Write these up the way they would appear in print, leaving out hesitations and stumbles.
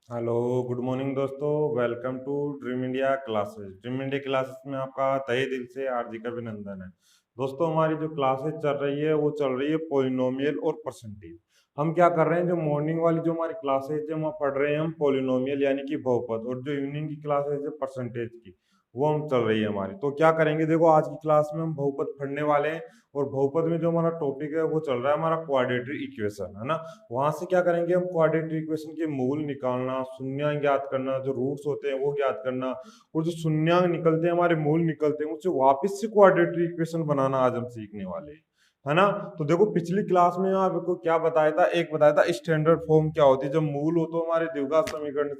Hello, good morning दोस्तों। Welcome to dream India classes. Dream India classes में आपका तहे दिल से हार्दिक अभिनंदन है। दोस्तों, हमारी जो क्लासेस चल रही है वो चल रही है पॉलिनोमियल और परसेंटेज। हम क्या कर रहे हैं, जो मॉर्निंग वाली जो हमारी क्लासेज है वहाँ पढ़ रहे हैं हम पॉलिनोमियल यानी कि बहुपद, और जो इवनिंग की क्लासेज है परसेंटेज की वो हम चल रही है हमारी। तो क्या करेंगे, देखो आज की क्लास में हम बहुपद पढ़ने वाले हैं। और बहुपद में जो हमारा टॉपिक है वो चल रहा है हमारा क्वाड्रेटिक इक्वेशन, है ना। वहां से क्या करेंगे हम, क्वाड्रेटिक इक्वेशन के मूल निकालना, शून्यांक ज्ञात करना, जो रूट्स होते हैं वो ज्ञात करना, और जो शून्यांक निकलते हैं हमारे मूल निकलते हैं उससे वापस से क्वाड्रेटिक इक्वेशन बनाना आज हम सीखने वाले हैं, है ना। तो देखो पिछली क्लास में आपको क्या बताया था, एक बताया था स्टैंडर्ड फॉर्म क्या होती है, जब मूल हो तो हमारे द्विघात समीकरण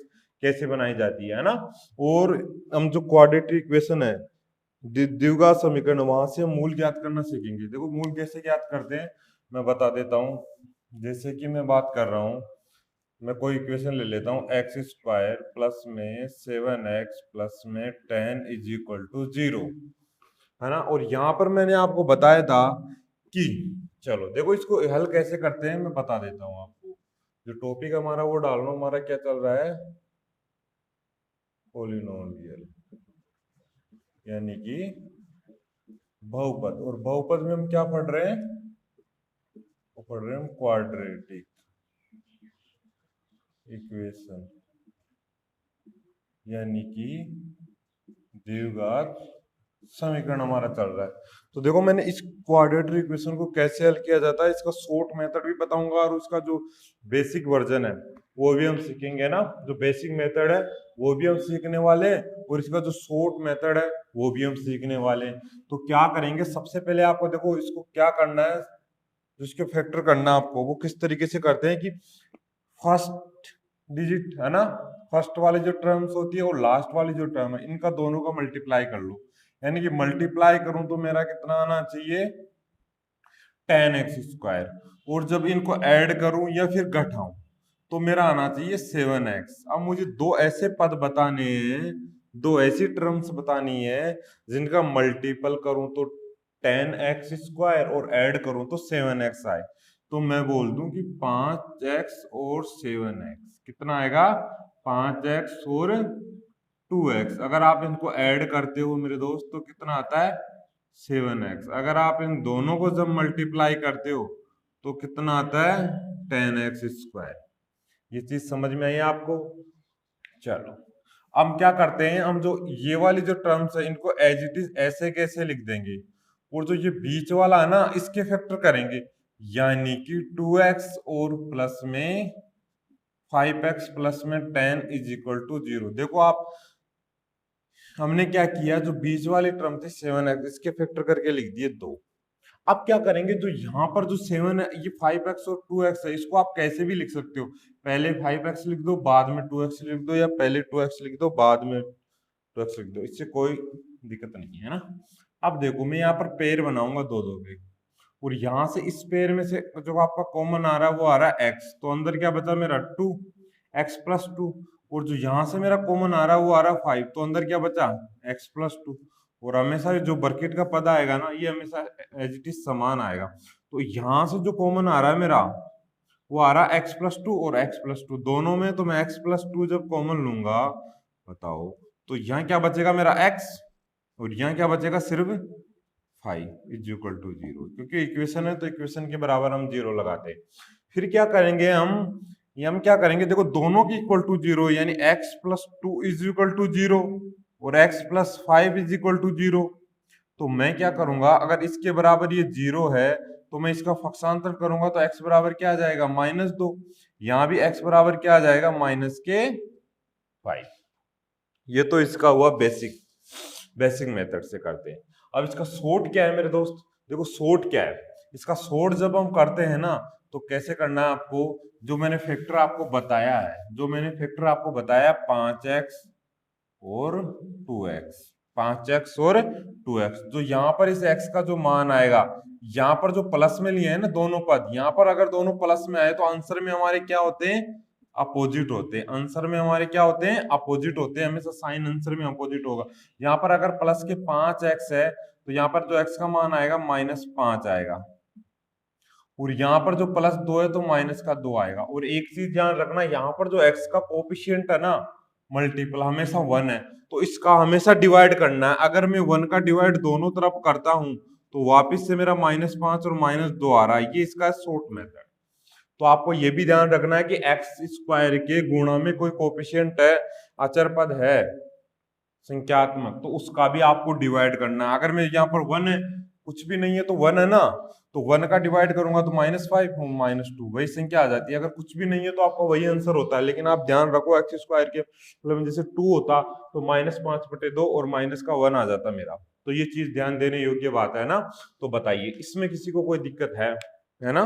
कैसे बनाई जाती है ना। और हम जो क्वाड्रेटिक इक्वेशन है, द्विघात समीकरण, वहां से हम मूल ज्ञात करना सीखेंगे। देखो मूल कैसे ज्ञात करते हैं मैं बता देता हूँ। जैसे कि मैं बात कर रहा हूँ, मैं कोई इक्वेशन ले लेता हूँ, एक्स स्क्वायर प्लस में 7x प्लस में 10 इज इक्वल टू 0, है ना। और यहाँ पर मैंने आपको बताया था कि चलो देखो इसको हल कैसे करते हैं मैं बता देता हूँ आपको। जो टॉपिक हमारा वो डाल लो, हमारा क्या चल रहा है, पोलिनोमियल यानी कि बहुपद। और बहुपद में हम क्या पढ़ रहे हैं, वो पढ़ रहे हैं हम क्वाड्रेटिक इक्वेशन यानी कि द्विघात समीकरण हमारा चल रहा है। तो देखो मैंने इस क्वाड्रेटिक इक्वेशन को कैसे हल किया जाता है इसका शॉर्ट मेथड भी बताऊंगा, और उसका जो बेसिक वर्जन है वो भी हम सीखेंगे ना। जो बेसिक मेथड है वो भी हम सीखने वाले हैं, और इसका जो शॉर्ट मेथड है वो भी हम सीखने वाले हैं। तो क्या करेंगे, सबसे पहले आपको देखो इसको क्या करना है, जो इसके फैक्टर करना है आपको, वो किस तरीके से करते हैं कि फर्स्ट डिजिट है ना, फर्स्ट वाली जो टर्म्स होती है और लास्ट वाली जो टर्म है इनका दोनों का मल्टीप्लाई कर लो। यानी कि मल्टीप्लाई करूं तो मेरा कितना आना चाहिए, 10x स्क्वायर। और जब इनको ऐड करूं या फिर घटाऊं तो मेरा आना चाहिए 7x। अब मुझे दो ऐसे पद बताने हैं, दो ऐसी टर्म्स बतानी है जिनका मल्टीपल करूं तो 10x स्क्वायर और ऐड करूं तो 7x आए। तो मैं बोल दूं कि 5x और 7x कितना आएगा, 5x और 2x। अगर आप इनको ऐड करते हो मेरे दोस्त तो कितना आता है, 7x। अगर आप इन दोनों को जब मल्टीप्लाई करते हो तो कितना आता है, 10x स्क्वायर। ये चीज समझ में आई आपको। चलो अब क्या करते हैं, हम जो ये वाली जो टर्म्स है इनको एज इट इज ऐसे कैसे लिख देंगे, और जो ये बीच वाला है ना इसके फैक्टर करेंगे। यानी कि 2x और प्लस में 5x प्लस में 10 इज इक्वल टू 0। देखो आप, हमने क्या किया, जो बीच वाली टर्म थी 7x इसके फैक्टर करके लिख दिए 2। अब क्या करेंगे, जो यहाँ पर जो 7 है ये 5x और 2x है, इसको आप कैसे भी लिख सकते हो। पहले 5x लिख दो बाद में 2x लिख दो, या पहले 2x लिख दो बाद में 2x लिख दो, इससे कोई दिक्कत नहीं है ना। अब देखो मैं यहाँ पर पेयर बनाऊंगा दो दो के, और यहाँ से इस पेयर में से जो आपका कॉमन आ रहा है वो आ रहा है x, तो अंदर क्या बचा मेरा 2, x+2। और जो यहाँ से मेरा कॉमन आ रहा है वो आ रहा है 5, तो अंदर क्या बचा, x+2। और हमेशा जो ब्रैकेट का पद आएगा ना ये हमेशा एज इट इज समान आएगा। तो यहाँ से जो कॉमन आ रहा है मेरा वो आ रहा है x+2 और x+2 दोनों में, तो मैं x+2 जब कॉमन लूंगा बताओ तो यहाँ क्या बचेगा मेरा x, और यहाँ क्या बचेगा सिर्फ 5 = 0, क्योंकि इक्वेशन है तो इक्वेशन के बराबर हम 0 लगाते हैं। फिर क्या करेंगे हम, ये हम क्या करेंगे, देखो दोनों की इक्वल टू 0 यानी x+2 इज इक्वल टू 0 और x+5 इज इक्वल टू 0। तो मैं क्या करूंगा, अगर इसके बराबर ये 0 है तो मैं इसका पक्षांतर करूंगा तो x बराबर क्या आ जाएगा, -2। यहाँ भी x बराबर क्या आ जाएगा, -5। ये तो इसका हुआ बेसिक, बेसिक मेथड से करते हैं। अब इसका शॉर्ट क्या है मेरे दोस्त, देखो शॉर्ट क्या है, इसका शॉर्ट जब हम करते हैं ना तो कैसे करना है आपको, जो मैंने फैक्टर आपको बताया है, जो मैंने फैक्टर आपको बताया 5x और 2x, 5x और 2x, जो यहाँ पर इस x का जो मान आएगा, यहाँ पर जो प्लस में लिए हैं ना दोनों पद, यहाँ पर अगर दोनों प्लस में आए तो आंसर में हमारे क्या होते हैं, अपोजिट होते हैं। आंसर में हमारे क्या होते हैं, अपोजिट होते हैं, हमेशा साइन आंसर में अपोजिट होगा। यहाँ पर अगर प्लस के 5x है तो यहाँ पर जो x का मान आएगा -5 आएगा। और यहाँ पर जो प्लस 2 है तो माइनस का 2 आएगा। और एक चीज ध्यान रखना, यहाँ पर जो x का कोफिशिएंट है ना मल्टीपल हमेशा 1 है, तो इसका हमेशा डिवाइड करना है। अगर मैं 1 का डिवाइड दोनों तरफ करता हूं तो वापिस से मेरा -5 और -2 आ रहा है। ये इसका शॉर्ट मेथड। तो आपको ये भी ध्यान रखना है कि एक्स स्क्वायर के गुणा में कोई कोफिशिएंट है, अचर पद है संख्यात्मक, तो उसका भी आपको डिवाइड करना है। अगर मैं यहाँ पर 1 है, कुछ भी नहीं है तो 1 है ना, तो 1 का डिवाइड करूंगा तो -5 -2 वही संख्या आ जाती है। अगर कुछ भी नहीं है तो आपका वही आंसर होता है। लेकिन आप ध्यान रखो एक्स स्क्वायर के मतलब जैसे 2 होता तो -5/2 और माइनस का 1 आ जाता मेरा। तो ये चीज ध्यान देने योग्य बात है ना। तो बताइए इसमें किसी को कोई दिक्कत है ना।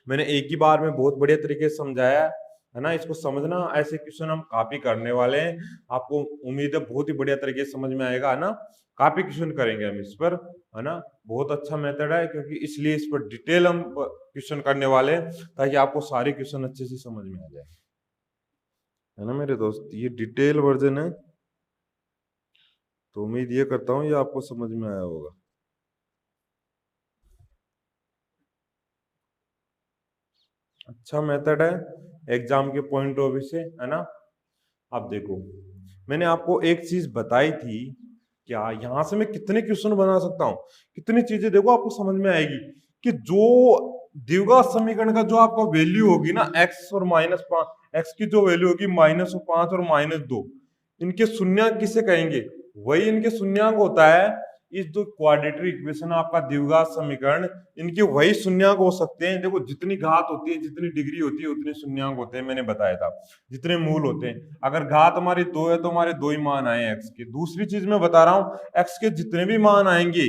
मैंने एक ही बार में बहुत बढ़िया तरीके से समझाया है ना। इसको समझना, ऐसे क्वेश्चन हम कॉपी करने वाले हैं। आपको उम्मीद है बहुत ही बढ़िया तरीके से समझ में आएगा है ना। कॉपी क्वेश्चन करेंगे हम इस पर है ना। बहुत अच्छा मेथड है, क्योंकि इसलिए इस पर डिटेल हम क्वेश्चन करने वाले हैं ताकि आपको सारे क्वेश्चन अच्छे से समझ में आ जाए, है ना मेरे दोस्त। ये डिटेल वर्जन है, तो उम्मीद ये करता हूँ ये आपको समझ में आया होगा। अच्छा मेथड है एग्जाम के पॉइंट ऑफ व्यू से, है ना। अब देखो मैंने आपको एक चीज बताई थी, क्या यहां से मैं कितने क्वेश्चन बना सकता हूं, कितनी चीजें देखो आपको समझ में आएगी कि जो द्विघात समीकरण का जो आपका वैल्यू होगी ना एक्स और -5, एक्स की जो वैल्यू होगी -5 और -2, इनके शून्यक किसे कहेंगे, वही इनके शून्यक होता है। इस जो क्वाड्रेटिक इक्वेशन आपका द्विघात समीकरण, इनके वही शून्यक हो सकते हैं। देखो जितनी घात होती है, जितनी डिग्री होती है, उतने शून्यक होते हैं, मैंने बताया था। जितने मूल होते हैं, अगर घात हमारी 2 है तो हमारे 2 ही मान आए एक्स के। दूसरी चीज मैं बता रहा हूं, एक्स के जितने भी मान आएंगे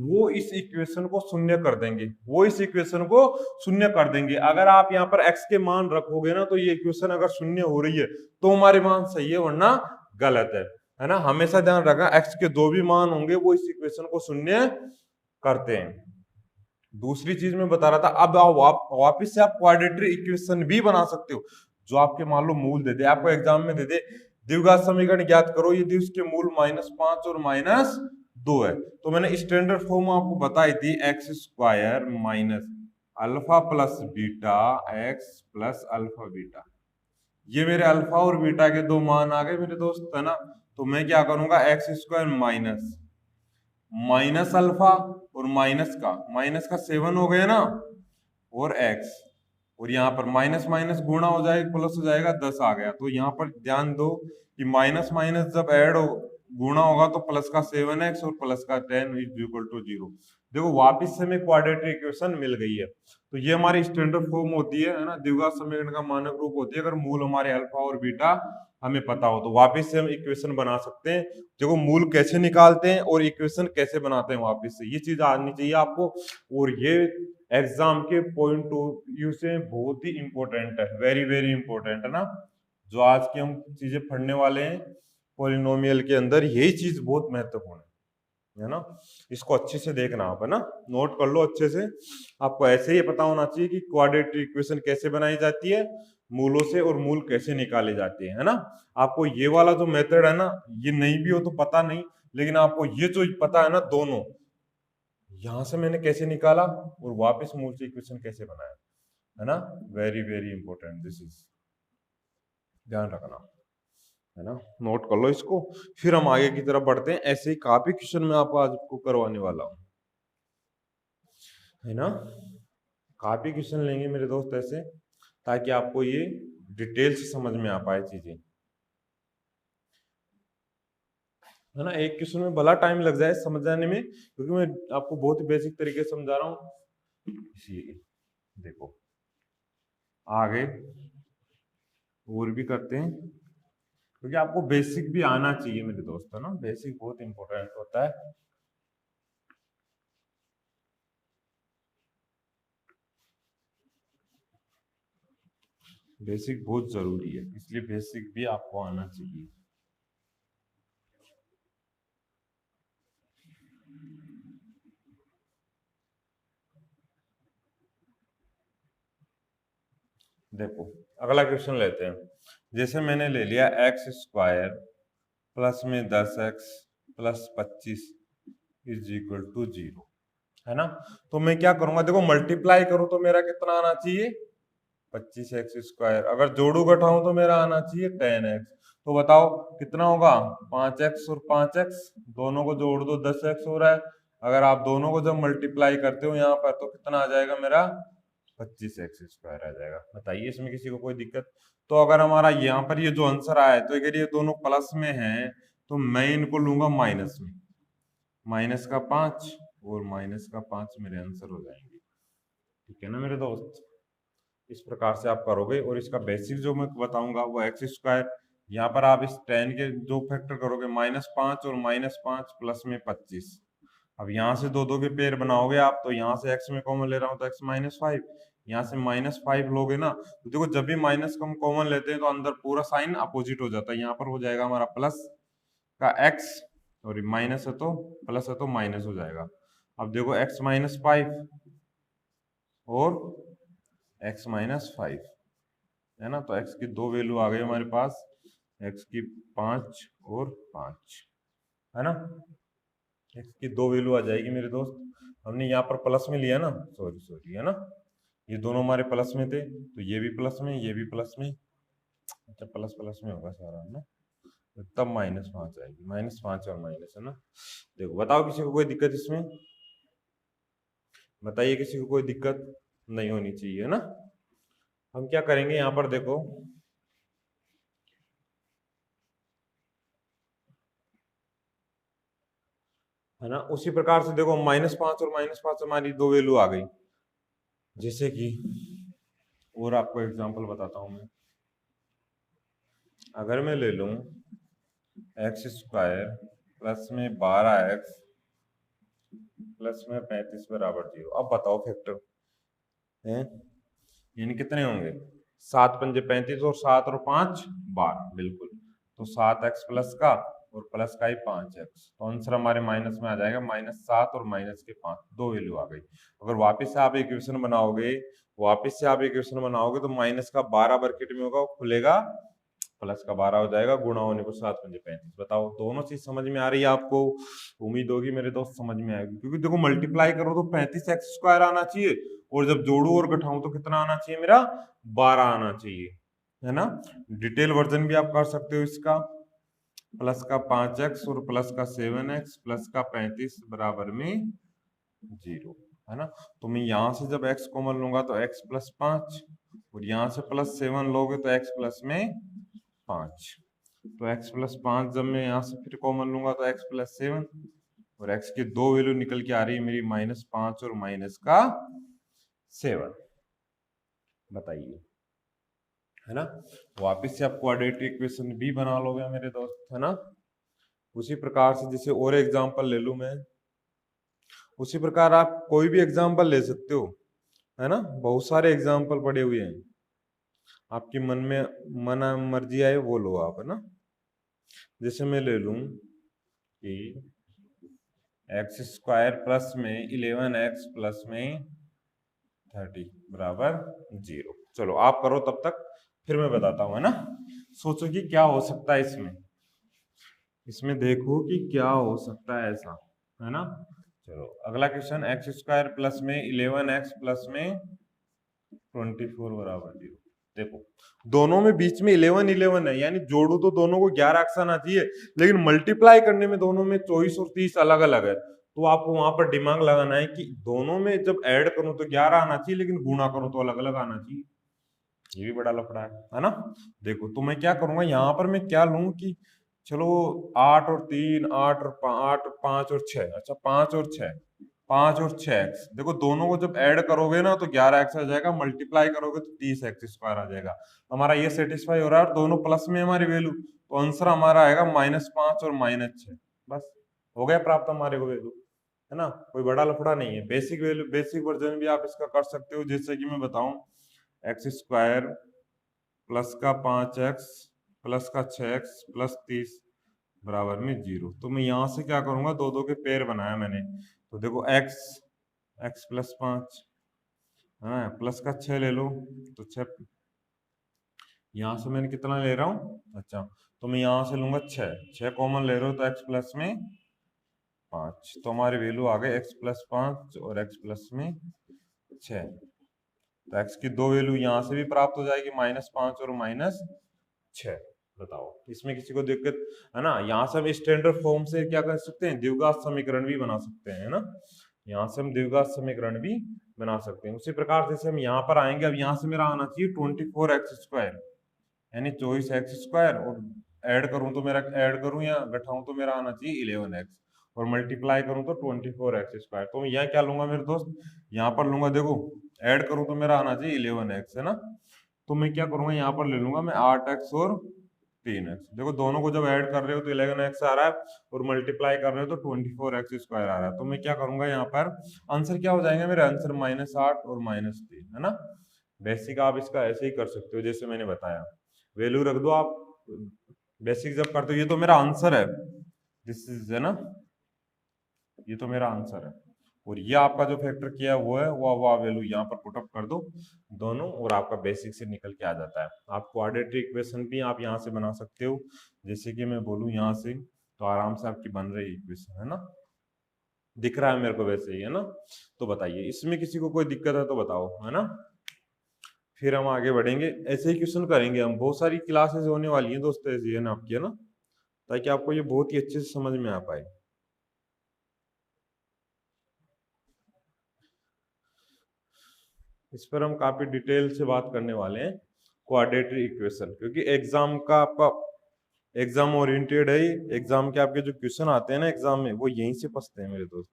वो इस इक्वेशन को शून्य कर देंगे, वो इस इक्वेशन को शून्य कर देंगे। अगर आप यहाँ पर एक्स के मान रखोगे ना, तो ये इक्वेशन अगर शून्य हो रही है तो हमारे मान सही है, वरना गलत है ना। हमेशा ध्यान रखना, एक्स के जो भी मान होंगे वो इस इक्वेशन को शून्य करते हैं। दूसरी चीज मैं बता रहा था, अब वापिस से आप क्वाड्रेटिक इक्वेशन भी बना सकते हो। जो आपके मान लो मूल दे दे, आपको एग्जाम में दे दे द्विघात समीकरण ज्ञात करो, यदि उसके मूल -5 और -2 है, तो मैंने स्टैंडर्ड फॉर्म आपको बताई थी, x square minus alpha plus beta x plus alpha beta. ये मेरे अल्फा और बीटा के दो मान आ गए मेरे दोस्त, है ना। तो मैं क्या करूंगा, एक्स स्क्वायर माइनस अल्फा और माइनस का 7 हो गया ना, और एक्स, और यहाँ पर माइनस माइनस गुणा हो जाएगा, प्लस हो जाएगा, 10 आ गया। तो यहाँ पर ध्यान दो कि माइनस माइनस जब ऐड हो गुणा होगा तो प्लस का 7x और प्लस का 10 इज इक्वल टू 0। देखो वापिस से हमें क्वाड्रेटिक इक्वेशन मिल गई है। तो ये हमारी स्टैंडर्ड फॉर्म होती है ना, द्विघात समीकरण का मानक रूप होती है, अगर मूल हमारे अल्फा और बीटा हमें पता हो तो वापिस से हम इक्वेशन बना सकते हैं। देखो मूल कैसे निकालते हैं और इक्वेशन कैसे बनाते हैं वापिस से, ये चीज आनी चाहिए आपको। और ये एग्जाम के पॉइंट ऑफ व्यू से बहुत ही इंपॉर्टेंट है, वेरी वेरी इंपॉर्टेंट है ना। जो आज की हम चीजें पढ़ने वाले हैं पॉलिनोमियल के अंदर, यही चीज बहुत महत्वपूर्ण है ना। इसको अच्छे से देखना आप, है ना, नोट कर लो अच्छे से। आपको ऐसे ही पता होना चाहिए कि क्वाड्रेटिक इक्वेशन कैसे बनाई जाती है मूलों से, और मूल कैसे निकाले जाते हैं, है ना। आपको ये वाला जो मेथड है ना, ये नहीं भी हो तो पता नहीं, लेकिन आपको ये जो पता है ना, दोनों यहां से मैंने कैसे निकाला और वापस मूल से इक्वेशन कैसे बनाया, है ना, very very important this is, ध्यान रखना, है ना। नोट कर लो इसको, फिर हम आगे की तरफ बढ़ते हैं। ऐसे ही काफी क्वेश्चन मैं आपको आज को करवाने वाला हूं, है ना। काफी क्वेश्चन लेंगे मेरे दोस्त ऐसे, ताकि आपको ये डिटेल से समझ में आ पाए चीजें, है ना। एक क्वेश्चन में भला टाइम लग जाए समझ जाने में, क्योंकि मैं आपको बहुत ही बेसिक तरीके से समझा रहा हूँ। इसीलिए देखो आगे और भी करते हैं, क्योंकि आपको बेसिक भी आना चाहिए मेरे दोस्त, है ना। बेसिक बहुत इंपॉर्टेंट होता है। बेसिक बहुत जरूरी है, इसलिए बेसिक भी आपको आना चाहिए। देखो अगला क्वेश्चन लेते हैं। जैसे मैंने ले लिया एक्स स्क्वायर प्लस में 10x plus 25 is equal to 0। है ना। तो मैं क्या करूंगा, देखो मल्टीप्लाई करूं तो मेरा कितना आना चाहिए 25x²। अगर जोड़ू घटाऊं तो मेरा आना चाहिए 10x। तो बताओ कितना होगा 5x और 5x, दोनों को जोड़ दो 10x हो रहा है। अगर आप दोनों को जब मल्टीप्लाई करते हो यहाँ पर तो कितना आ जाएगा मेरा 25x² आ जाएगा। बताइए इसमें किसी को कोई दिक्कत। तो अगर हमारा यहाँ पर ये जो आंसर आया है, तो अगर ये दोनों प्लस में है तो मैं इनको लूंगा माइनस में, माइनस का 5 और माइनस का 5 मेरे आंसर हो जाएंगे। ठीक है ना मेरे दोस्त, इस प्रकार से आप करोगे। और इसका बेसिक जो मैं बताऊंगा वो x²। यहाँ पर आप इस 10 के दो फैक्टर करोगे, -5 और -5 प्लस में 25। अब यहाँ से दो दो के पेयर बनाओगे आप, तो यहाँ से x में कॉमन ले रहा हूँ तो x-5, यहाँ से -5 लोगे ना, तो देखो जब भी माइनस को हम कॉमन लेते हैं तो अंदर पूरा साइन अपोजिट हो जाता है। यहाँ पर हो जाएगा हमारा प्लस का x, और माइनस है तो प्लस है तो माइनस हो जाएगा। अब देखो x-5 और x-5 है ना, तो x की दो वैल्यू आ गई हमारे पास, x की 5 और 5 है ना, x की दो वैल्यू आ जाएगी मेरे दोस्त। हमने यहाँ पर प्लस में लिया ना, सॉरी सॉरी, है ना, ये दोनों हमारे प्लस में थे तो ये भी प्लस में, ये भी प्लस में, अच्छा प्लस प्लस में होगा सारा, है ना, तो तब -5 आएगी, -5 और माइनस, है ना। देखो बताओ किसी को कोई दिक्कत इसमें, बताइए किसी को कोई दिक्कत नहीं होनी चाहिए, है ना। हम क्या करेंगे यहाँ पर देखो, है ना, उसी प्रकार से देखो -5 और -5 हमारी दो वैल्यू आ गई। जैसे कि और आपको एग्जांपल बताता हूं मैं, अगर मैं ले लूं x² प्लस में 12x प्लस में 35 बराबर 0। अब बताओ फैक्टर है, यानी कितने होंगे, 7×5 = 35 और 7 और 5 12, बिल्कुल। तो 7x प्लस का और प्लस का ही 5x, तो आंसर हमारे माइनस में आ जाएगा, -7 और -5, दो वैल्यू आ गई। अगर वापस से आप इक्वेशन बनाओगे, तो माइनस का 12 ब्रैकेट में होगा, वो खुलेगा, प्लस का 12 हो जाएगा, गुणा होने पर 7×35। बताओ दोनों चीज समझ में आ रही है आपको, उम्मीद होगी मेरे दोस्त समझ में आएगी, क्योंकि देखो मल्टीप्लाई करो तो 35x² आना चाहिए, और जब जोड़ू और घटाऊं तो कितना आना चाहिए मेरा 12 आना चाहिए, है ना। डिटेल वर्जन भी आप कर सकते हो इसका, प्लस का 5x और प्लस का 7x प्लस का 35 बराबर में 0, है ना। तो मैं यहाँ से जब x कॉमन लूंगा तो x + 5, और यहाँ से +7 लोगे तो x प्लस में 5, तो x + 5 जब मैं यहाँ से फिर कॉमन लूंगा तो x + 7, और x की दो वैल्यू निकल के आ रही है मेरी -5 और -7। बताइए, है ना। वापिस से आप क्वाड्रेटिक इक्वेशन भी बना लोगे मेरे दोस्त, है ना। उसी प्रकार से जैसे और एग्जांपल ले लूं मैं, उसी प्रकार आप कोई भी एग्जांपल ले सकते हो, है ना, बहुत सारे एग्जांपल पड़े हुए हैं, आपकी मन में मन मर्जी आए वो लो आप, है ना। जैसे मैं ले लूं कि x² प्लस में 11x प्लस में 30 बराबर 0। चलो आप करो तब तक, फिर मैं बताता हूं, है ना। सोचो कि क्या हो सकता है इसमें, इसमें देखो कि क्या हो सकता है ऐसा, है ना। चलो अगला क्वेश्चन, x² प्लस में 11x प्लस में 24 बराबर 0। देखो दोनों में बीच में 11 11 है, यानी जोड़ू तो दोनों को 11 अक्स आना चाहिए, लेकिन मल्टीप्लाई करने में दोनों में 24 और 30 अलग अलग है। तो आपको वहां पर दिमाग लगाना है कि दोनों में जब ऐड करूं तो 11 आना चाहिए, लेकिन गुणा करूं तो अलग अलग आना चाहिए। ये भी बड़ा लफड़ा है ना। देखो तो मैं क्या करूंगा, यहाँ पर मैं क्या लूं कि चलो 8 और 3, 8 5 और 6, अच्छा 5 और 6 देखो दोनों को जब ऐड करोगे ना तो 11x आ जाएगा, मल्टीप्लाई करोगे तो 30x² आ जाएगा। हमारा ये सेटिस्फाई हो रहा है, और दोनों प्लस में हमारी वैल्यू, तो आंसर हमारा आएगा -5 और -6। बस हो गया प्राप्त हमारे को वैल्यू, है ना। कोई बड़ा लफड़ा नहीं है, बेसिक वैल्यू, बेसिक वर्जन भी आप इसका कर सकते हो। जैसे कि मैं बताऊं, x² प्लस का 5x प्लस का 6x प्लस 30 बराबर में 0। तो मैं यहाँ से क्या करूंगा, दो दो के पेयर बनाया मैंने, तो देखो x + 5, हाँ प्लस का 6 ले लो, तो 6, यहाँ से मैंने कितना ले रहा हूँ, अच्छा तो मैं यहाँ से लूंगा 6 कॉमन ले रहा हूँ तो x प्लस में 5। तो हमारी वैल्यू आ गई x+5 और x+6। तो x की दो वैल्यू यहाँ से भी प्राप्त हो जाएगी, -5 और -6। बताओ इसमें किसी को दिक्कत है ना? यहाँ से हम स्टैंडर्ड फॉर्म से क्या कर सकते हैं, द्विघात समीकरण भी बना सकते हैं, है ना? यहाँ से हम द्विघात समीकरण भी बना सकते हैं। उसी प्रकार जैसे हम यहाँ पर आएंगे, अब यहाँ से मेरा आना चाहिए 24x², यानी 24x² और ऐड करूं तो मेरा, ऐड करूं या घटाऊं तो मेरा आना चाहिए 11x, और मल्टीप्लाई करूं तो 24x²। तो मैं यहाँ क्या लूंगा मेरे दोस्त, यहाँ पर लूंगा, देखो ऐड करूं तो मेरा आना चाहिए 11x, है ना? तो मैं क्या करूंगा, यहाँ पर ले लूंगा मैं 8x और 3x। देखो दोनों को जब ऐड कर रहे हो तो 11x आ रहा है, और मल्टीप्लाई कर रहे हो तो 24x² आ रहा है। तो मैं क्या करूंगा, यहाँ पर आंसर क्या हो जाएगा मेरा, आंसर -8 और -3, है ना? बेसिक आप इसका ऐसे ही कर सकते हो जैसे मैंने बताया, वैल्यू रख दो आप। बेसिक जब करते हो, ये तो मेरा आंसर है, दिस इज, है ना, ये तो मेरा आंसर है। और ये आपका जो फैक्टर किया है वो है, वो वैल्यू यहाँ पर पुटअप कर दो दोनों, और आपका बेसिक से निकल के आ जाता है। आप क्वाड्रेटिक इक्वेशन भी आप यहाँ से बना सकते हो, जैसे कि मैं बोलूँ यहाँ से, तो आराम से आपकी बन रही इक्वेशन, है ना? दिख रहा है मेरे को वैसे ही, है ना? तो बताइए इसमें किसी को कोई दिक्कत है तो बताओ, है ना? फिर हम आगे बढ़ेंगे, ऐसे ही क्वेश्चन करेंगे हम। बहुत सारी क्लासेस होने वाली हैं दोस्तों ऐसी, है ना आपकी, है ना, ताकि आपको ये बहुत ही अच्छे से समझ में आ पाए। इस पर हम काफी डिटेल से बात करने वाले हैं, क्वाड्रेटिक इक्वेशन, क्योंकि एग्जाम का आपका एग्जाम ओरिएंटेड है ही। एग्जाम के आपके जो क्वेश्चन आते हैं ना एग्जाम में, वो यहीं से फंसते हैं मेरे दोस्त।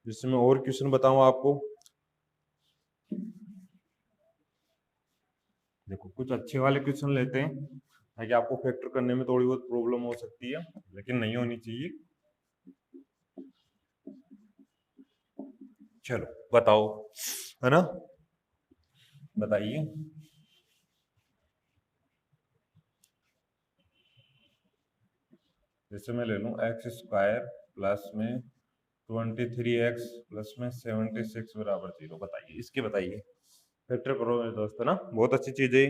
जिसमें और क्वेश्चन बताऊं आपको, देखो कुछ अच्छे वाले क्वेश्चन लेते हैं, ताकि आपको फैक्टर करने में थोड़ी बहुत प्रॉब्लम हो सकती है, लेकिन नहीं होनी चाहिए। चलो बताओ, है ना, बताइए। जैसे मैं ले लूं x² प्लस में 23x प्लस में 76 बराबर 0। बताइए इसके, बताइए फैक्टर करो मेरे दोस्त, है ना, बहुत अच्छी चीज है।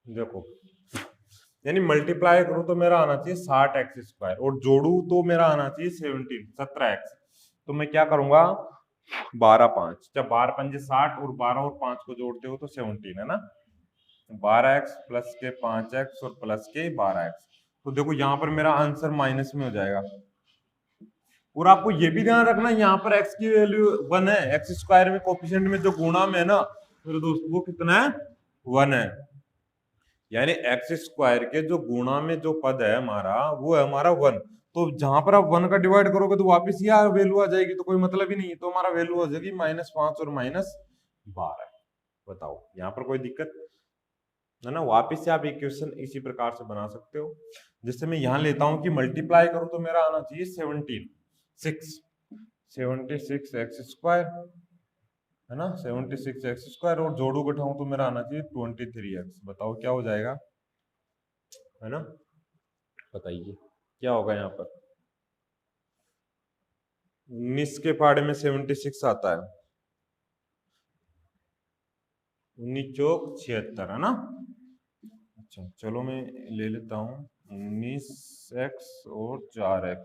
देखो, यानी मल्टीप्लाई करूं तो मेरा आना चाहिए 60x², और जोड़ू तो मेरा आना चाहिए 17x। तो मैं क्या करूंगा, 12×5, जब 12×5 = 60, और 12 और 5 को जोड़ते हो तो 17, है ना? 12x प्लस के 5x और प्लस के 12x। तो देखो यहाँ पर मेरा आंसर माइनस में हो जाएगा। और आपको ये भी ध्यान रखना, यहाँ पर x की वैल्यू 1 है, x² में कोफिशिएंट में जो गुणा में है ना मेरे दोस्त, वो कितना है, 1 है। यानी x² के जो गुणा में जो पद है हमारा, वो है हमारा 1। तो जहां पर आप 1 का डिवाइड करोगे तो वापिस यह वैल्यू आ जाएगी, तो कोई मतलब ही नहीं है। तो हमारा वैल्यू हो जाएगी -5 और -12। बताओ यहाँ पर कोई दिक्कत है ना? वापिस से आप इक्वेशन इसी प्रकार से बना सकते हो। जैसे मैं यहाँ लेता हूँ कि मल्टीप्लाई करूँ तो मेरा आना चाहिए 76x², है ना, 76x², और जोड़ू घटाऊं तो मेरा आना चाहिए 23x। बताओ क्या हो जाएगा, है ना? बताइए क्या होगा यहाँ पर। 19 के पाड़े में 76 आता है, 19 चौक 76, है ना? अच्छा चलो मैं ले लेता हूँ 19x और 4x।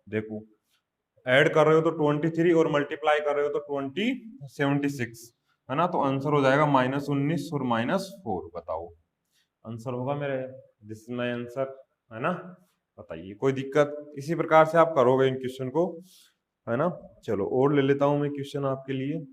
देखो ऐड कर रहे हो तो 23, और मल्टीप्लाई कर रहे हो तो 76, है ना? तो आंसर हो जाएगा -19 और -4। बताओ आंसर होगा मेरे, दिस इज माई आंसर, है ना? बताइए कोई दिक्कत? इसी प्रकार से आप करोगे इन क्वेश्चन को, है ना? चलो और ले लेता हूं मैं क्वेश्चन आपके लिए।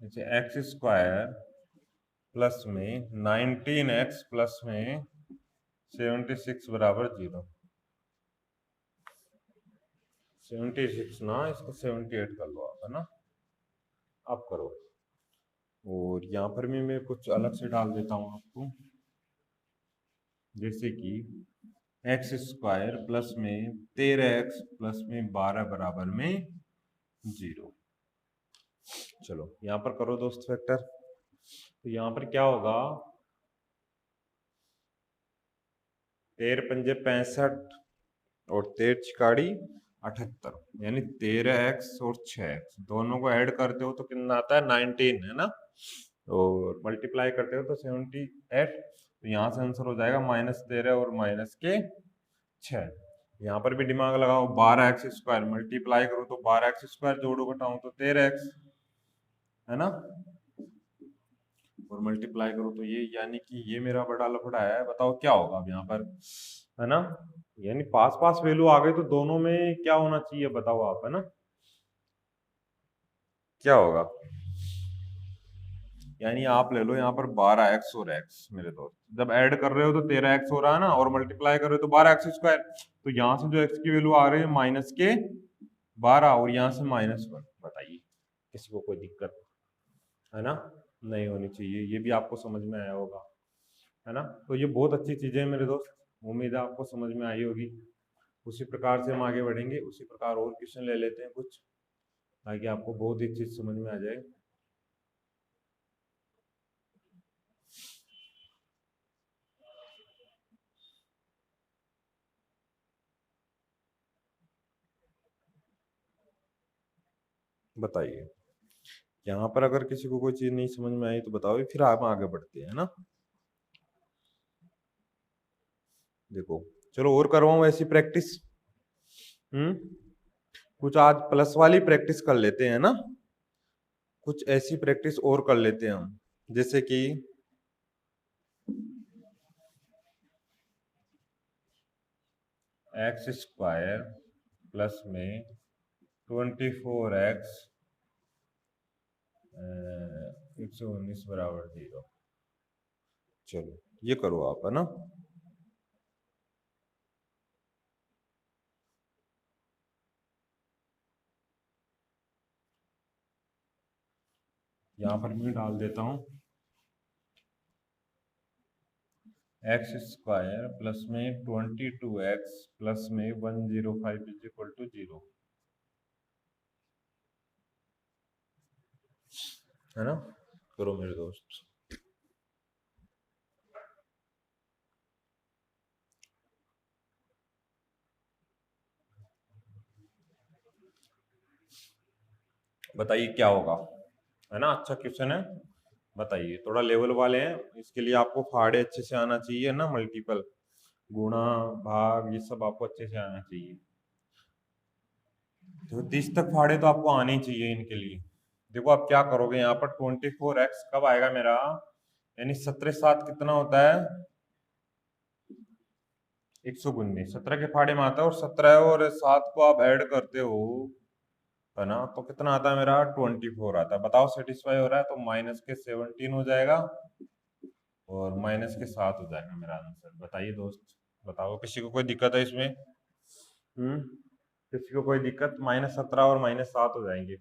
जैसे x² प्लस में 19x प्लस में 76 बराबर 0। 76 ना, इसको 78 कर लो आप, है ना? अब करो। और यहाँ पर भी मैं कुछ अलग से डाल देता हूँ आपको, जैसे कि एक्स स्क्वायर प्लस में 13x प्लस में 12 बराबर में 0। चलो यहाँ पर करो दोस्त फैक्टर। तो यहाँ पर क्या होगा, 13 पंजे 65 और 13 चिकाड़ी 78, यानी 13x और 6x दोनों को ऐड करते हो तो कितना आता है 19, है ना। और मल्टीप्लाई करते हो तो 78। तो यहाँ से आंसर हो जाएगा -13 और -6। यहाँ पर भी दिमाग लगाओ, 12x स्क्वायर मल्टीप्लाई करो तो 12x स्क्वायर, जोड़ो घटाओ तो 13x, है ना। और मल्टीप्लाई करो तो ये, यानी कि ये मेरा बड़ा लफड़ा है। बताओ क्या होगा अब यहाँ पर, है ना। यानी पास पास वैल्यू आ गई तो दोनों में क्या होना चाहिए बताओ आप, है ना। क्या होगा, यानी आप ले लो यहाँ पर 12x और x मेरे दोस्त, जब ऐड कर रहे हो तो 13x हो रहा है ना, और मल्टीप्लाई कर रहे हो तो 12x स्क्वायर। तो यहाँ से जो x की वैल्यू आ रही है -12 और यहाँ से -1। बताइए किसी को कोई दिक्कत, है ना, नहीं होनी चाहिए। ये भी आपको समझ में आया होगा, है ना। तो ये बहुत अच्छी चीजें हैं मेरे दोस्त, उम्मीद है आपको समझ में आई होगी। उसी प्रकार से हम आगे बढ़ेंगे, उसी प्रकार और क्वेश्चन ले लेते हैं कुछ, ताकि आपको बहुत ही चीज समझ में आ जाए। बताइए, यहाँ पर अगर किसी को कोई चीज नहीं समझ में आई तो बताओ, फिर आप आगे बढ़ते हैं ना। देखो चलो और करवाऊं ऐसी प्रैक्टिस। कुछ आज प्लस वाली प्रैक्टिस कर लेते हैं ना, कुछ ऐसी प्रैक्टिस और कर लेते हैं हम, जैसे कि एक्स स्क्वायर प्लस में 24x 119 बराबर 0। चलो ये करो आप, है ना। यहाँ पर मैं डाल देता हूँ एक्स स्क्वायर प्लस में 22x प्लस में 105 इज इक्वल टू 0, है ना। करो मेरे दोस्त। बताइए क्या होगा, है ना। अच्छा क्वेश्चन है। बताइए, थोड़ा लेवल वाले हैं, इसके लिए आपको फाड़े अच्छे से आना चाहिए ना, मल्टीपल गुणा भाग ये सब आपको अच्छे से आना चाहिए। तो 30 तक फाड़े तो आपको आने ही चाहिए इनके लिए। देखो आप क्या करोगे, यहाँ पर 24x कब आएगा मेरा, यानी 17 7 कितना होता है 119, 17 के फाड़े में आता है, और 17 और 7 को आप ऐड करते हो, है ना, तो कितना आता है मेरा 24 आता है। बताओ सेटिस्फाई हो रहा है, तो -17 हो जाएगा और -7 हो जाएगा मेरा आंसर। बताइए दोस्त, बताओ किसी को कोई दिक्कत है इसमें। किसी को कोई दिक्कत, -17 और -7 हो जाएंगे।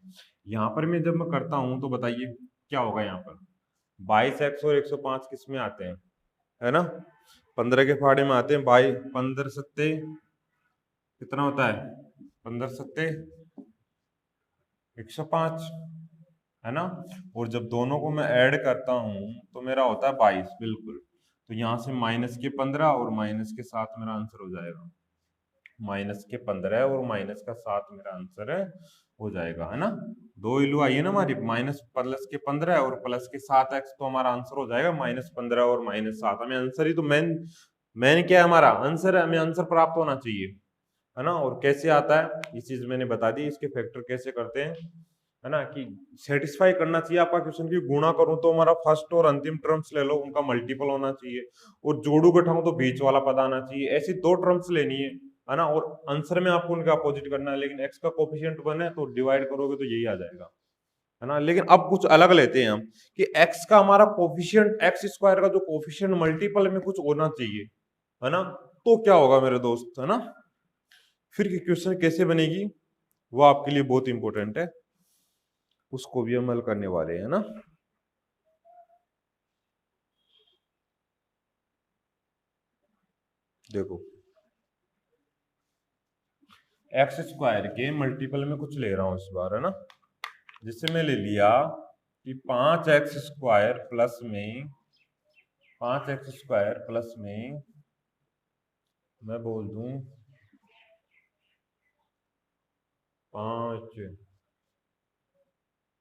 यहाँ पर मैं जब मैं करता हूँ तो बताइए क्या होगा। यहाँ पर 22x और 105 किस में आते हैं, है ना, 15 के फाड़े में आते हैं। 15 सत्ते कितना होता है, 15 सत्ते 105, है ना। और जब दोनों को मैं ऐड करता हूँ तो मेरा होता है 22, बिल्कुल। तो यहाँ से -15 और -7 मेरा आंसर हो जाएगा। -15 और -7 मेरा आंसर है, हो जाएगा, है ना। दो वैल्यू आई है ना हमारी, +15 और +7x, तो हमारा आंसर हो जाएगा -15 और -7। हमें आंसर ही तो मेन मेन क्या है, हमारा आंसर है, हमें आंसर प्राप्त होना चाहिए, है ना। और कैसे आता है ये चीज मैंने बता दी, इसके फैक्टर कैसे करते हैं, है ना, कि सेटिस्फाई करना चाहिए आपका क्वेश्चन की गुणा करूं तो हमारा फर्स्ट और अंतिम टर्म्स ले लो, उनका मल्टीपल होना चाहिए, और जोड़ू घटाऊं तो बीच वाला पद आना चाहिए। ऐसी दो टर्म्स लेनी है ना। और आंसर में आपको उनका अपोजिट करना है, लेकिन एक्स का कोफिशिएंट 1 है तो डिवाइड करोगे तो यही आ जाएगा, है ना। लेकिन अब कुछ अलग लेते हैं हम, कि एक्स का हमारा कोफिशिएंट, एक्स स्क्वायर का जो कोफिशिएंट मल्टीपल में कुछ होना चाहिए, है ना। तो क्या होगा मेरे दोस्त, है ना। फिर क्वेश्चन कैसे बनेगी वो आपके लिए बहुत इंपॉर्टेंट है। उसको भी हम हल करने वाले हैं ना। देखो एक्स स्क्वायर के मल्टीपल में कुछ ले रहा हूं इस बार, है ना। जिससे मैं ले लिया कि 5x² प्लस में 5x² प्लस में मैं बोल दूं 5,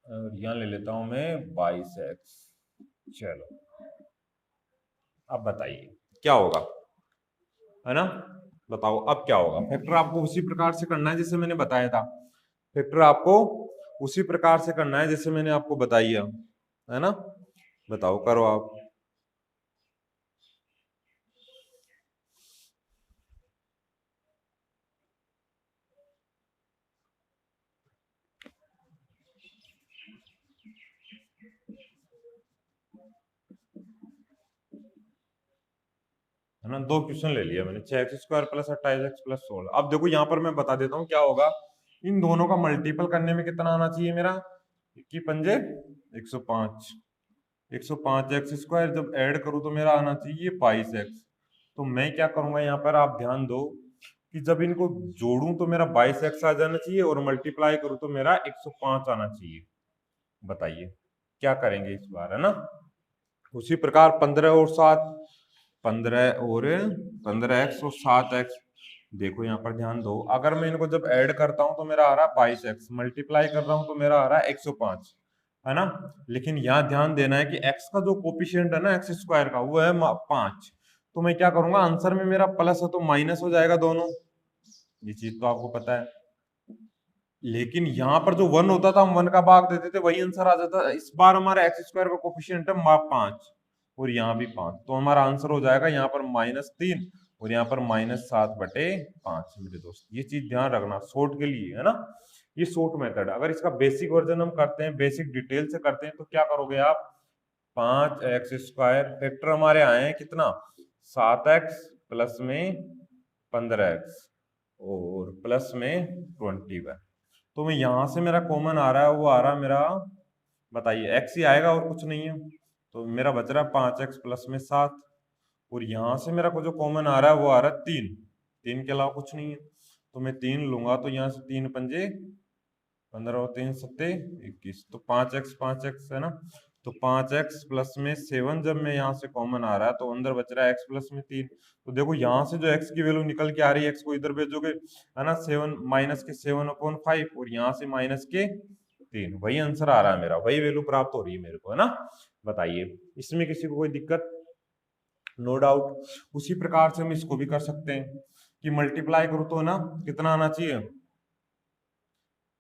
और यहाँ ले लेता हूं मैं 22x। चलो अब बताइए क्या होगा, है ना। बताओ अब क्या होगा। फैक्टर आपको उसी प्रकार से करना है जैसे मैंने बताया था। फैक्टर आपको उसी प्रकार से करना है जैसे मैंने आपको बताया, है ना। बताओ करो आप। है ना, दो क्वेश्चन ले लिया मैंने, 6x² प्लस 28x प्लस 16। अब देखो यहाँ पर मैं बता देता हूँ क्या होगा। इन दोनों का मल्टीपल करने में कितना आना चाहिए मेरा, कि पंजे 105। 105x² जब ऐड करूँ तो मेरा आना चाहिए 22x। तो मैं क्या करूंगा यहाँ पर, आप ध्यान दो कि जब इनको जोड़ूं तो मेरा 22x आ जाना चाहिए, और मल्टीप्लाई करूं तो मेरा 105 आना चाहिए। बताइए क्या करेंगे इस बार, है ना। उसी प्रकार 15 और 7, 15x और 7x। देखो यहाँ पर ध्यान दो, अगर मैं इनको जब ऐड करता हूं तो मेरा आ रहा है 22x, मल्टीप्लाई कर रहा हूं तो मेरा आ रहा है 105, है ना। लेकिन यहाँ ध्यान देना है कि x का जो कोपिशियंट है ना x² का, वो है 5। तो मैं क्या करूंगा, आंसर में मेरा प्लस है तो माइनस हो जाएगा दोनों, ये चीज तो आपको पता है। लेकिन यहाँ पर जो 1 होता था हम 1 का भाग देते थे, वही आंसर आ जाता। इस बार हमारा x² का कोफिशिएंट है 5, और यहाँ भी 5, तो हमारा आंसर हो जाएगा यहाँ पर -3 और यहाँ पर -7/5 मेरे दोस्त। ये चीज ध्यान रखना शॉर्ट के लिए, है ना। ये शॉर्ट मेथड। अगर इसका बेसिक वर्जन हम करते हैं, बेसिक डिटेल से करते हैं, तो क्या करोगे आप, 5x² फैक्टर हमारे आए हैं कितना, 7x प्लस में 15x और प्लस में 20। तो मैं यहां से मेरा कॉमन आ रहा है, वो आ रहा है मेरा, बताइए x ही आएगा और कुछ नहीं है। तो मेरा बच रहा है 5x प्लस में 7, और यहां से मेरा को जो कॉमन आ रहा है वो आ रहा है 3। 3 के अलावा कुछ नहीं है। तो मैं 3 लूंगा तो यहाँ से 3 पंजे 15 और 3 सत्ते 21, तो 5x है ना। तो 5x प्लस में 7 जब मैं यहाँ से कॉमन आ रहा है तो अंदर बच रहा है x प्लस में 3। तो देखो यहाँ से जो x की वैल्यू निकल के आ रही है, x को इधर भेजोगे, है ना, 7 माइनस के 7/5, और यहाँ से माइनस के 3, वही आंसर आ रहा है मेरा, वही वैल्यू प्राप्त हो रही है मेरे को, है ना। बताइए इसमें किसी को कोई दिक्कत, नो डाउट। उसी प्रकार से हम इसको भी कर सकते हैं कि मल्टीप्लाई करो तो ना कितना आना चाहिए,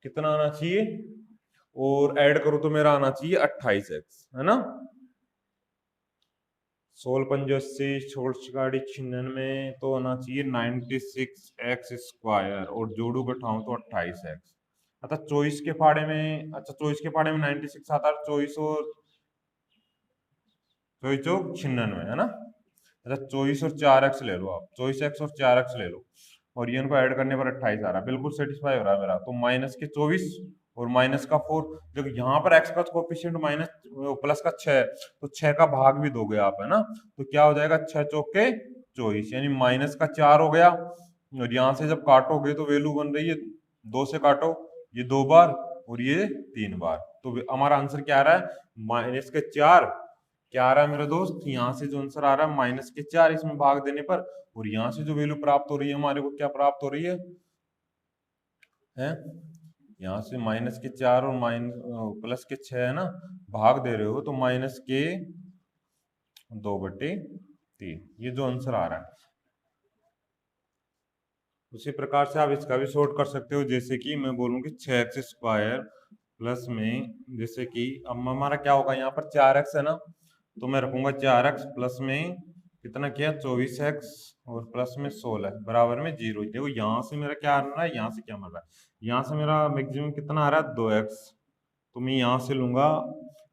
कितना आना चाहिए, और ऐड करो तो मेरा आना चाहिए 28x, है ना। 16×5 = 80, 16×96 तो आना चाहिए 96x², और जोड़ू घटाऊं तो 28x। अच्छा 24 के फाड़े में, अच्छा 24 के फाड़े में 96 आता है, 24 और 24 चौक 96, है ना। अच्छा 24 और 4x ले लो आप, 24x और 4x ले लो, और ये इनको ऐड करने पर 28 आ रहा है, बिल्कुल सेटिस्फाई हो रहा है मेरा। तो माइनस के 24 और माइनस का 4, देखो यहाँ पर x का कोफिशिएंट माइनस प्लस का 6, तो 6 का भाग भी दोगे आप, है ना। तो क्या हो जाएगा, 6 चौक के 24, यानी माइनस का 4 हो गया। और यहाँ से जब काटोगे तो वैल्यू बन रही है, 2 से काटो, ये 2 बार और ये 3 बार, तो हमारा आंसर क्या आ रहा है, माइनस के 4। क्या आ रहा है मेरे दोस्त, यहाँ से जो आंसर आ रहा है -4 इसमें भाग देने पर, और यहाँ से जो वैल्यू प्राप्त हो रही है हमारे को, क्या प्राप्त हो रही है? यहाँ से -4 और प्लस के 6, है ना, भाग दे रहे हो तो -2/3, ये जो आंसर आ रहा है। उसी प्रकार से आप इसका भी शॉर्ट कर सकते हो, जैसे कि मैं बोलूँ कि 6x² प्लस में, जैसे कि अब हमारा क्या होगा, यहाँ पर 4x है ना, तो मैं रखूंगा 4x प्लस में कितना किया, 24x और प्लस में 16 बराबर में 0। देखो यहाँ से मेरा क्या आ रहा है, यहाँ से क्या मिल रहा है, यहाँ से मेरा मैक्सिमम कितना आ रहा है, 2x। तो मैं यहाँ से लूंगा,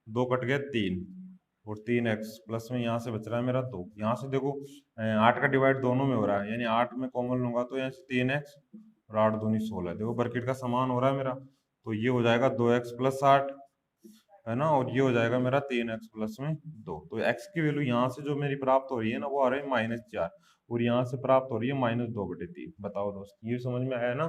2 कट गया 3, और 3x प्लस में यहाँ से बच रहा है मेरा 2। यहाँ से देखो 8 का डिवाइड दोनों में हो रहा है, यानी 8 में कॉमन लूंगा तो यहाँ से 3x और 8 दूनी 16, देखो ब्रैकेट का समान हो रहा है मेरा। तो ये हो जाएगा 2x प्लस 8 है ना, और ये हो जाएगा मेरा 3x प्लस में 2। तो x की वैल्यू यहाँ से जो मेरी प्राप्त हो रही है ना वो आ रही है -4, और यहाँ से प्राप्त हो रही है -2/3। बताओ दोस्त, ये समझ में आया ना?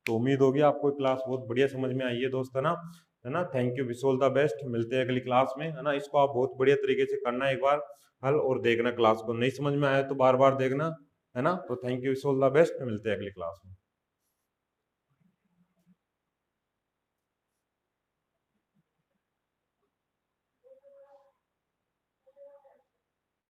तो उम्मीद होगी आपको क्लास बहुत बढ़िया समझ में आई है दोस्त, है ना। Thank you, wish all the best, मिलते हैं अगली क्लास में, है ना। इसको आप बहुत बढ़िया तरीके से करना एक बार हल, और देखना क्लास को, नहीं समझ में आया तो बार बार देखना, है ना। तो thank you, wish all the best, मिलते हैं अगली क्लास में।